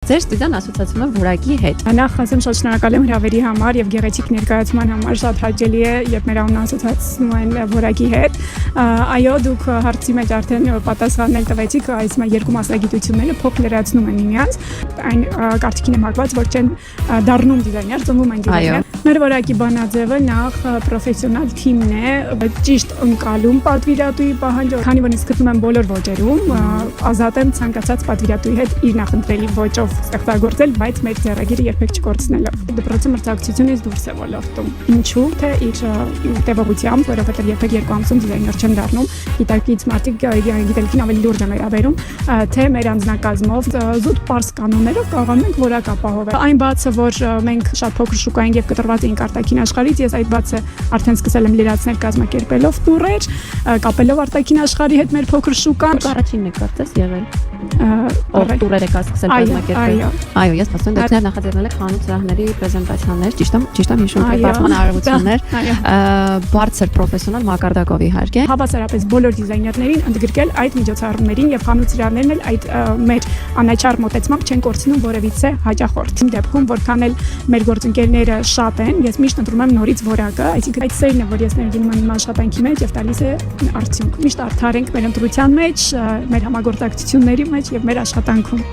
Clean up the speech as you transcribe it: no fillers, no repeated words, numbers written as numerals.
ձեր ստուդիան ասոցացվում է որակի հետ։ Նախ ասեմ շատ շնորհակալ եմ հրավերի համար եւ գեղեցիկ ներկայացման համար, շատ հաճելի է, երբ մեր անունը ասոցացնում են որակի հետ։ Այո, դուք հարցի մեջ արդեն պատասխանել տվեցիք, այս երկու մասնագիտությունները փոքր լրացնում են միմյանց, այն կարծիքին եմ հակված, որ չեն դառնում դիզայներ, ծնվում են դիզայներ։ Մեր որակի բանաձևը նախ պրոֆեսիոնալ թիմն է, ճիշտ ընկալում պատվիրատուի պահանջը, քանի որ ինձ գտնում եմ բոլոր ոճերում, ազատ եմ ցանկացած պատվիրատուի հետ իր նախընտրելի ոճով ստեղծագործել, բայց մեր ձեռագիրը երբեք չկորցնելով։ Դպրոցի մրցակցությունից դուրս է ոլորտում։ Ինչու՞, թե իր տևողությամբ, որովհետև երբեք երկու ամսում դիզայներ չեմ դառնում, գիտակից մարդիկ գիտելիքին ավելի լուրջ են վերաբերում, թե մեր անձնակազմով զուտ պարզ կանոններով կարողանում ենք որակ ապահովել։ Այն բացը, որ մենք շատ փոքր շուկա ենք եւ կտրված ենք արտաքին աշխարհից, ես այդ բացը արդեն սկսել եմ լրացնել կազմակերպելով տուրեր, կապելով արտաքին աշխարհի հետ մեր փոքր շուկան։ Առաջինն է կարծես եղել։ Ով տուրեր եք սկսել կազմակերպել։ Այո, ես ասում եմ, դուք նախաձեռնել եք խանութ սրահների պրեզենտացիաներ, ճիշտ եմ հիշում, պատմական արարողություններ, բարձր պրոֆեսիոնալ մակարդակով իհարկե։ Հավասարապես բոլոր դիզայներներին ընդգրկել այդ միջոցառումներին եւ խանութ սրահներն էլ այդ մեր անաչառ մոտեցմամբ չեն կորցնում որևիցե հաճախորդ։ Իմ դեպքում որքան էլ մեր գործընկերները շատ են, ես միշտ ընտրում եմ նորից որակը, այսինքն այդ սերն է, որ ես ներդնում եմ իմ աշխատանքի մեջ եւ տալիս է արդյունք։ Միշտ արդար ենք մեր ընտրության մեջ, մեր համագործակցությունների մեջ եւ մեր աշխատանքում։